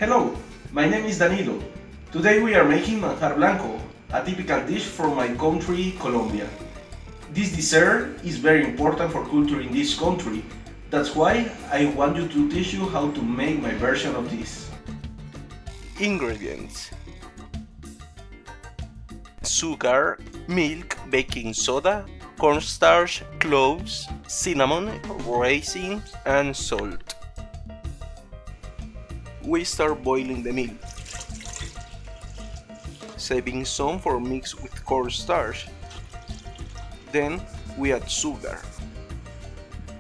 Hello, my name is Danilo. Today we are making Manjar Blanco, a typical dish from my country, Colombia. This dessert is very important for culture in this country. That's why I want you to teach you how to make my version of this. Ingredients: sugar, milk, baking soda, cornstarch, cloves, cinnamon, raisins, and salt. We start boiling the milk, saving some for mix with cornstarch. Then we add sugar.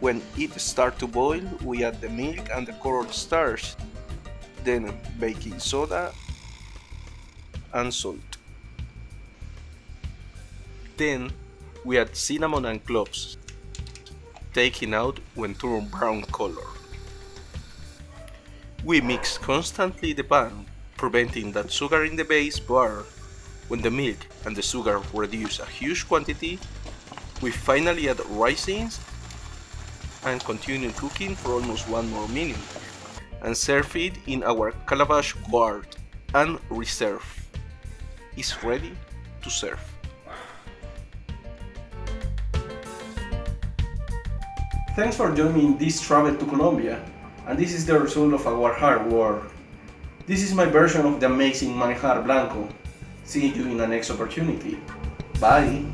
When it starts to boil, we add the milk and the cornstarch, then baking soda and salt. Then we add cinnamon and cloves, taking out when turn brown color. We mix constantly the pan, preventing that sugar in the base burn. When the milk and the sugar reduce a huge quantity, we finally add raisins and continue cooking for almost 1 more minute and serve it in our calabash gourd and reserve. It's ready to serve. Thanks for joining this travel to Colombia, and this is the result of our hard work. This is my version of the amazing Manjar Blanco. See you in the next opportunity. Bye!